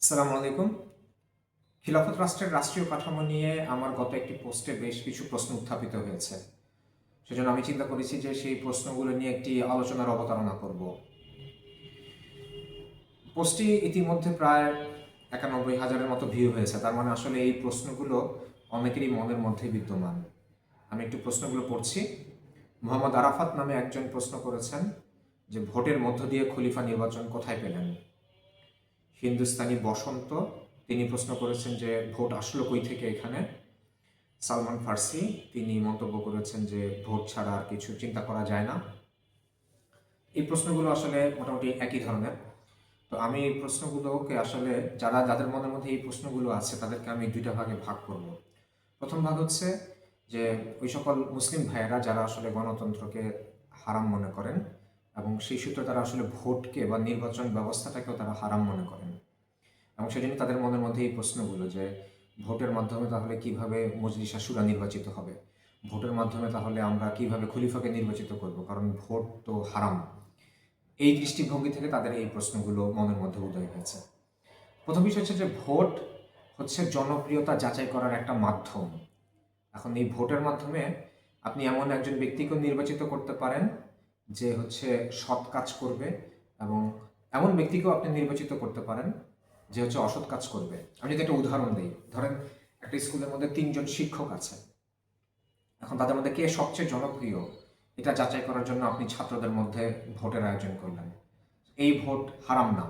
আসসালামু আলাইকুম। খিলাফত রাষ্ট্রের রাষ্ট্রীয় কাঠামো নিয়ে আমার গত একটি পোস্টে বেশ কিছু প্রশ্ন উত্থাপিত হয়েছে। সেজন্য আমি চিন্তা করেছি যে সেই প্রশ্নগুলো নিয়ে একটি আলোচনার অবতারণা করব। পোস্টটি ইতিমধ্যে প্রায় ৯১,০০০-এর মতো ভিউ হয়েছে। তার মানে আসলে এই প্রশ্নগুলো অনেকেরই মনের মধ্যে বিদ্যমান। আমি একটু প্রশ্নগুলো পড়ছি। মোহাম্মদ আরাফাত নামে একজন প্রশ্ন করেছেন যে ভোটের মধ্য দিয়ে খলিফা নির্বাচন কোথায় পেলেন। হিন্দুস্তানি বসন্ত তিনি প্রশ্ন করেছেন যে ভোট আসলো কই থেকে এখানে। সালমান ফার্সি তিনি মন্তব্য করেছেন যে ভোট ছাড়া আর কিছু চিন্তা করা যায় না। এই প্রশ্নগুলো আসলে মোটামুটি একই ধরনের। তো আমি এই প্রশ্নগুলোকে আসলে যাদের মনের মধ্যে এই প্রশ্নগুলো আছে তাদেরকে আমি দুইটা ভাগে ভাগ করব। প্রথম ভাগ হচ্ছে যে ওই সকল মুসলিম ভাইয়েরা যারা আসলে গণতন্ত্রকে হারাম মনে করেন এবং সেই সূত্রে তারা আসলে ভোটকে বা নির্বাচন ব্যবস্থাটাকেও তারা হারাম মনে করেন, এবং সেজন্য তাদের মনের মধ্যে এই প্রশ্নগুলো যে ভোটের মাধ্যমে তাহলে কিভাবে মজলিস শুরা নির্বাচিত হবে, ভোটের মাধ্যমে তাহলে আমরা কিভাবে খলিফাকে নির্বাচিত করব, কারণ ভোট তো হারাম। এই দৃষ্টিভঙ্গি থেকে তাদের এই প্রশ্নগুলো মনের মধ্যে উদয় হয়েছে। প্রথম বিষয় হচ্ছে যে ভোট হচ্ছে জনপ্রিয়তা যাচাই করার একটা মাধ্যম। এখন এই ভোটের মাধ্যমে আপনি এমন একজন ব্যক্তিকেও নির্বাচিত করতে পারেন যে হচ্ছে সৎ কাজ করবে, এবং এমন ব্যক্তিকেও আপনি নির্বাচিত করতে পারেন যে হচ্ছে অসৎ কাজ করবে। আমি যদি একটা উদাহরণ দিই, ধরেন একটা স্কুলের মধ্যে ৩ জন শিক্ষক আছে। এখন তাদের মধ্যে কে সবচেয়ে জনপ্রিয় এটা যাচাই করার জন্য আপনি ছাত্রদের মধ্যে ভোটের আয়োজন করলেন। এই ভোট হারাম না,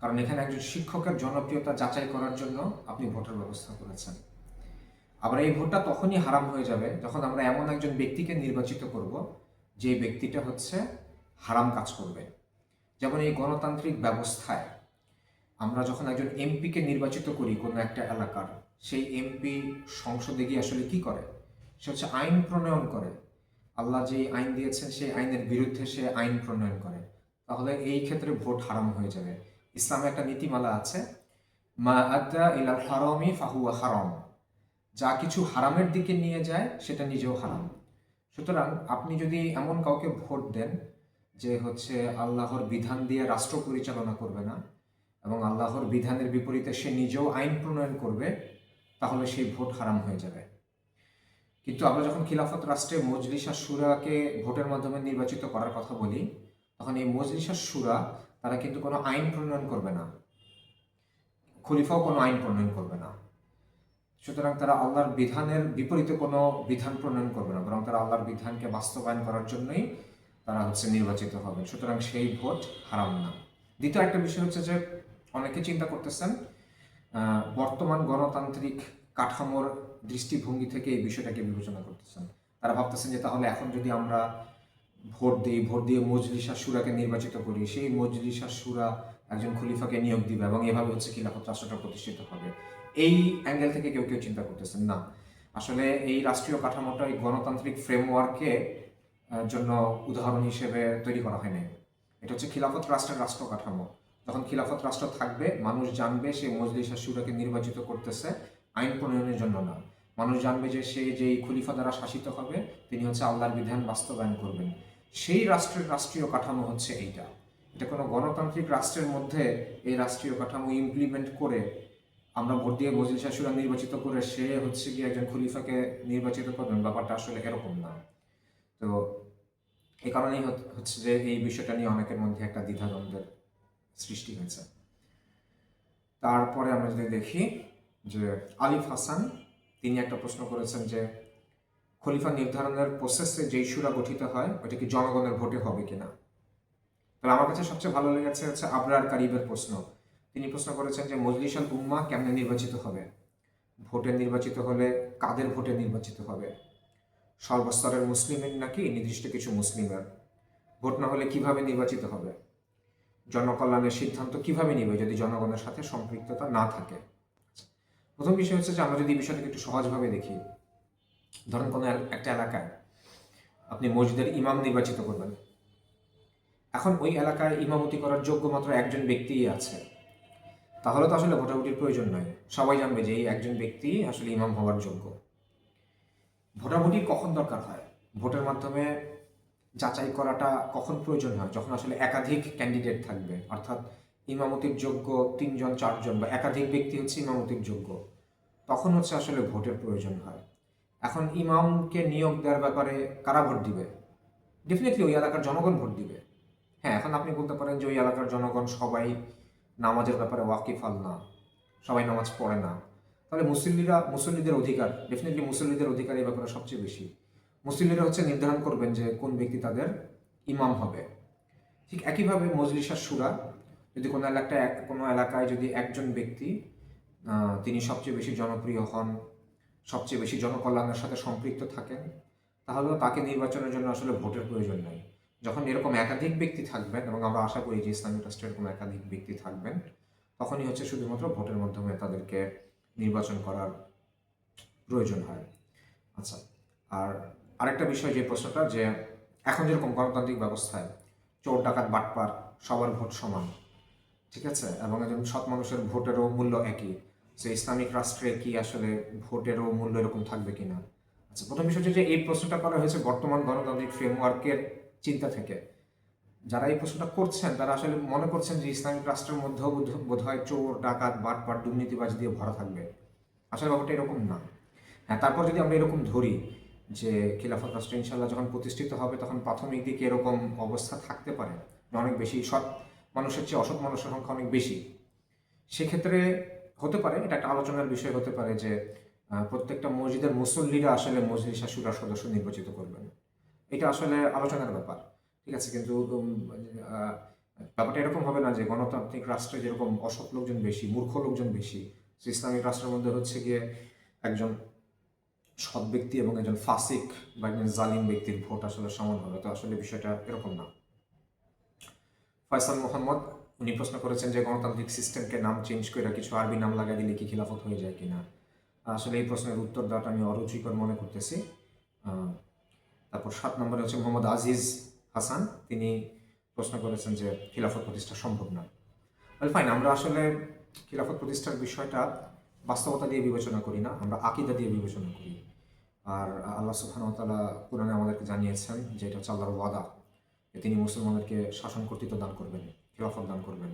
কারণ এখানে একজন শিক্ষকের জনপ্রিয়তা যাচাই করার জন্য আপনি ভোটের ব্যবস্থা করেছেন। আবার এই ভোটটা তখনই হারাম হয়ে যাবে যখন আমরা এমন একজন ব্যক্তিকে নির্বাচিত করব যে ব্যক্তিটা হচ্ছে হারাম কাজ করবে। যেমন এই গণতান্ত্রিক ব্যবস্থায় আমরা যখন একজন এমপিকে নির্বাচিত করি কোনো একটা এলাকার, সেই এমপি সংসদে গিয়ে আসলে কি করে? সে হচ্ছে আইন প্রণয়ন করে। আল্লাহ যে আইন দিয়েছেন সেই আইনের বিরুদ্ধে সে আইন প্রণয়ন করে। তাহলে এই ক্ষেত্রে ভোট হারাম হয়ে যাবে। ইসলামে একটা নীতিমালা আছে, মা আদ্দা ইলাল হারামি ফাহুয়া হারাম। যা কিছু হারামের দিকে নিয়ে যায় সেটা নিজেও হারাম। সুতরাং আপনি যদি এমন কাউকে ভোট দেন যে হচ্ছে আল্লাহর বিধান দিয়ে রাষ্ট্র পরিচালনা করবে না এবং আল্লাহর বিধানের বিপরীতে সে নিজেও আইন প্রণয়ন করবে, তাহলে সেই ভোট হারাম হয়ে যাবে। কিন্তু আমরা যখন খিলাফত রাষ্ট্রে মজলিস আর শুরাকে ভোটের মাধ্যমে নির্বাচিত করার কথা বলি, তখন এই মজলিস আর শুরা তারা কিন্তু কোনো আইন প্রণয়ন করবে না, খলিফাও কোনো আইন প্রণয়ন করবে না। সুতরাং তারা আল্লাহর বিধানের বিপরীতে কোনো বিধান প্রণয়ন করবে না, বরং তারা আল্লাহর বিধানকে বাস্তবায়ন করার জন্যই তারা হচ্ছে নির্বাচিত হবে। সুতরাং সেই ভোট হারাম না। দ্বিতীয় একটা বিষয় হচ্ছে যে অনেকে চিন্তা করতেছেন বর্তমান গণতান্ত্রিক কাঠামোর দৃষ্টিভঙ্গি থেকে এই বিষয়টাকে বিবেচনা করতেছেন। তারা ভাবতেছেন যে তাহলে এখন যদি আমরা ভোট দিই, ভোট দিয়ে মজলিস আর শুরাকে নির্বাচিত করি, সেই মজলিস আর শুরা একজন খলিফাকে নিয়োগ দিবে এবং এভাবে হচ্ছে খিলাফত রাষ্ট্রটা প্রতিষ্ঠিত হবে। এই অ্যাঙ্গেল থেকে কেউ কেউ চিন্তা করতেছেন না। আসলে এই রাষ্ট্রীয় কাঠামোটা এই গণতান্ত্রিক ফ্রেমওয়ার্কে জন্য উদাহরণ হিসেবে তৈরি করা হয়নি। এটা হচ্ছে খিলাফত রাষ্ট্রের রাষ্ট্র কাঠামো। যখন খিলাফত রাষ্ট্র থাকবে, মানুষ জানবে সে মজলিস আর শুরাকে নির্বাচিত করতেছে আইন প্রণয়নের জন্য না। মানুষ জানবে যে সে যেই খলিফা দ্বারা শাসিত হবে তিনি হচ্ছে আল্লাহর বিধান বাস্তবায়ন করবেন। সেই রাষ্ট্রের রাষ্ট্রীয় কাঠামো হচ্ছে এইটা। এটা কোনো গণতান্ত্রিক রাষ্ট্রের মধ্যে এই রাষ্ট্রীয় কাঠামো ইমপ্লিমেন্ট করে আমরা ভোট দিয়ে মজলিস আর শুরা নির্বাচিত করে সে হচ্ছে কি একজন খলিফাকে নির্বাচিত করবেন, ব্যাপারটা আসলে এরকম না। তো এই কারণেই হচ্ছে যে এই বিষয়টা নিয়ে অনেকের মধ্যে একটা দ্বিধাদ্বন্দ্বের সৃষ্টি হয়েছে। তারপরে আমরা যদি দেখি যে আলিফ হাসান তিনি একটা প্রশ্ন করেছেন যে খলিফা নির্ধারণের প্রসেসে যেই শুরা গঠিত হয় ওইটা কি জনগণের ভোটে হবে কিনা। তাহলে আমার কাছে সবচেয়ে ভালো লেগেছে হচ্ছে আবরার কারিবের প্রশ্ন। তিনি প্রশ্ন করেছেন যে মজলিস আল উম্মাহ কেমনে নির্বাচিত হবে, ভোটে নির্বাচিত হলে কাদের ভোটে নির্বাচিত হবে, সর্বস্তরের মুসলিমের নাকি নির্দিষ্ট কিছু মুসলিমের, ভোট না হলে কিভাবে নির্বাচিত হবে, জনকল্যাণের সিদ্ধান্ত কিভাবে নিবে যদি জনগণের সাথে সম্পৃক্ততা না থাকে। প্রথম বিষয় হচ্ছে যে আমরা যদি এই বিষয়টাকে একটু সহজভাবে দেখি, ধরেন কোনো একটা এলাকায় আপনি মসজিদের ইমাম নির্বাচিত করবেন। এখন ওই এলাকায় ইমামতি করার যোগ্য মাত্র একজন ব্যক্তিই আছে, তাহলে তো আসলে ভোটাভুটির প্রয়োজন নয়। সবাই জানবে যে এই একজন ব্যক্তি আসলে ইমাম হওয়ার যোগ্য। ভোটাভুটি কখন দরকার হয়, ভোটের মাধ্যমে যাচাই করাটা কখন প্রয়োজন হয়, যখন আসলে একাধিক ক্যান্ডিডেট থাকবে, অর্থাৎ ইমামতির যোগ্য 3 জন 4 জন বা একাধিক ব্যক্তি হচ্ছে ইমামতির যোগ্য, তখন হচ্ছে আসলে ভোটের প্রয়োজন হয়। এখন ইমামকে নিয়োগ দেওয়ার ব্যাপারে কারা ভোট দিবে? ডেফিনেটলি ওই এলাকার জনগণ ভোট দিবে। হ্যাঁ, এখন আপনি বলতে পারেন যে ওই এলাকার জনগণ সবাই নামাজের ব্যাপারে ওয়াকিফাল না, সবাই নামাজ পড়ে না, তাহলে মুসল্লিদের অধিকার, ডেফিনেটলি মুসল্লিদের অধিকার এই ব্যাপারে সবচেয়ে বেশি। মুসল্লিরা হচ্ছে নির্ধারণ করবেন যে কোন ব্যক্তি তাদের ইমাম হবে। ঠিক একইভাবে মজলিস আর শুরা, যদি কোনো এলাকায় যদি একজন ব্যক্তি তিনি সবচেয়ে বেশি জনপ্রিয় হন, সবচেয়ে বেশি জনকল্যাণের সাথে সম্পৃক্ত থাকেন, তাহলেও তাকে নির্বাচনের জন্য আসলে ভোটের প্রয়োজন নেই। যখন এরকম একাধিক ব্যক্তি থাকবেন, এবং আমরা আশা করি যে ইসলামী ট্রাস্টের এরকম একাধিক ব্যক্তি থাকবেন, তখনই হচ্ছে শুধুমাত্র ভোটের মাধ্যমে তাদেরকে নির্বাচন করার প্রয়োজন হয়। আচ্ছা, আর আরেকটা বিষয় যে প্রশ্নটা, যে এখন যেরকম গণতান্ত্রিক ব্যবস্থায় চোর ডাকাত বাটপার সবার ভোট সমান, ঠিক আছে, এবং একজন সৎ মানুষের ভোটেরও মূল্য একই, যে ইসলামিক রাষ্ট্রে কি আসলে ভোটেরও মূল্য এরকম থাকবে কিনা? আচ্ছা, প্রথম বিষয় হচ্ছে যে এই প্রশ্নটা করা হয়েছে বর্তমান গণতান্ত্রিক ফ্রেমওয়ার্কের চিন্তা থেকে। যারা এই প্রশ্নটা করছেন তারা আসলে মনে করছেন যে ইসলামিক রাষ্ট্রের মধ্যেও বোধহয় চোর ডাকাত বাটপার দুর্নীতিবাজ দিয়ে ভরা থাকবে। আসলে ব্যাপারটা এরকম না। হ্যাঁ, তারপর যদি আমরা এরকম ধরি যে খিলাফত রাষ্ট্র ইনশাল্লাহ যখন প্রতিষ্ঠিত হবে, তখন প্রাথমিক দিকে এরকম অবস্থা থাকতে পারে, অনেক বেশি সৎ মানুষের চেয়ে অসৎ মানুষের সংখ্যা অনেক বেশি। সেক্ষেত্রে হতে পারে, এটা একটা আলোচনার বিষয় হতে পারে যে প্রত্যেকটা মসজিদের মুসল্লিরা আসলে মজলিস আর শুরার সদস্য নির্বাচিত করবেন। এটা আসলে আলোচনার ব্যাপার, ঠিক আছে, কিন্তু ব্যাপারটা এরকম হবে না যে গণতান্ত্রিক রাষ্ট্রে যেরকম অসৎ লোকজন বেশি, মূর্খ লোকজন বেশি, ইসলামিক রাষ্ট্রের মধ্যে হচ্ছে গিয়ে একজন সৎ ব্যক্তি এবং একজন ফাসিক বা একজন জালিম ব্যক্তির ভোট আসলে সমান হবে। তো আসলে বিষয়টা এরকম না। ফয়সাল মোহাম্মদ উনি প্রশ্ন করেছেন যে গণতান্ত্রিক সিস্টেমকে নাম চেঞ্জ করে কিছু আরবি নাম লাগাই দিলে কি খিলাফত হয়ে যায় কিনা। আসলে এই প্রশ্নের উত্তর দেওয়াটা আমি অরুচিকর মনে করতেছি। তারপর 7 নম্বরে হচ্ছে মোহাম্মদ আজিজ হাসান, তিনি প্রশ্ন করেছেন যে খিলাফত প্রতিষ্ঠা সম্ভব না। ওয়েল ফাইন, আমরা আসলে খিলাফত প্রতিষ্ঠার বিষয়টা বাস্তবতা দিয়ে বিবেচনা করি না, আমরা আকীদা দিয়ে বিবেচনা করি। আর আল্লাহ সুবহানাহু ওয়া তাআলা কুরআনে আমাদেরকে জানিয়েছেন যে এটা হচ্ছে আল্লাহর ওয়াদা, তিনি মুসলমানদেরকে শাসন কর্তৃত্ব দান করবেন, খিলাফত দান করবেন,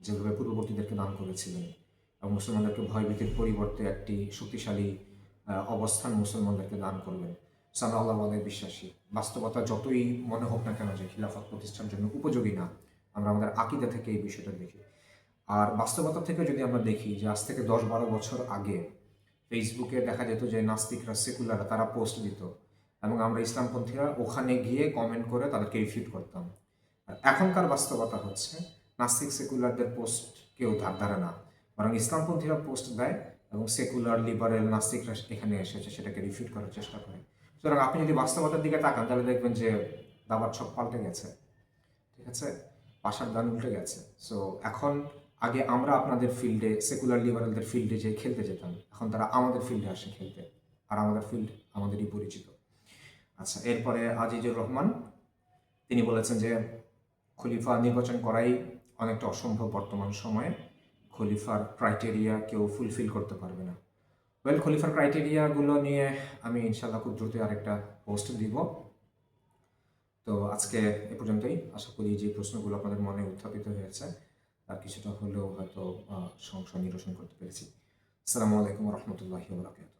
যেভাবে পূর্ববর্তীদেরকে দান করেছিলেন, এবং মুসলমানদেরকে ভয়ভীতির পরিবর্তে একটি শক্তিশালী অবস্থান মুসলমানদেরকে দান করবেন। সো আমরা আল্লাহর ওয়াদায় বিশ্বাসী। বাস্তবতা যতই মনে হোক না কেন যে খিলাফত প্রতিষ্ঠার জন্য উপযোগী না, আমরা আমাদের আকীদা থেকে এই বিষয়টা দেখি। আর বাস্তবতা থেকে যদি আমরা দেখি যে আজ থেকে 10-12 বছর আগে ফেসবুকে দেখা যেত যে নাস্তিকরা, সেকুলাররা তারা পোস্ট দিত, এবং আমরা ইসলামপন্থীরা ওখানে গিয়ে কমেন্ট করে তাদেরকে রিফিউট করতাম। আর এখনকার বাস্তবতা হচ্ছে নাস্তিক সেকুলারদের পোস্ট কেউ ধার ধারে না, বরং ইসলামপন্থীরা পোস্ট দেয় এবং সেকুলার লিবারেল নাস্তিকরা এখানে এসেছে সেটাকে রিফিউট করার চেষ্টা করে। সুতরাং আপনি যদি বাস্তবতার দিকে তাকান তাহলে দেখবেন যে দাবার ছক পাল্টে গেছে, ঠিক আছে, পাশার দান উল্টে গেছে। সো এখন আগে আমরা আপনাদের ফিল্ডে, সেকুলার লিবারেলদের ফিল্ডে যে খেলতে যেতাম, এখন তারা আমাদের ফিল্ডে আসে খেলতে, আর আমাদের ফিল্ড আমাদেরই পরিচিত। আচ্ছা, এরপরে আজিজুর রহমান তিনি বলেছেন যে খলিফা নির্বাচন করাই অনেকটা অসম্ভব বর্তমান সময়ে, খলিফার ক্রাইটেরিয়া কেউ ফুলফিল করতে পারবে না। ওয়েল, খলিফার ক্রাইটেরিয়াগুলো নিয়ে আমি ইনশাল্লাহ খুব দ্রুত আরেকটা পোস্ট দিব। তো আজকে এ পর্যন্তই। আশা করি যে প্রশ্নগুলো আপনাদের মনে উত্থাপিত হয়েছে তার কিছুটা হলেও হয়তো সংশয় নিরসন করতে পেরেছি। আসসালামু আলাইকুম ওয়া রাহমাতুল্লাহি ওয়া বারাকাতুহু।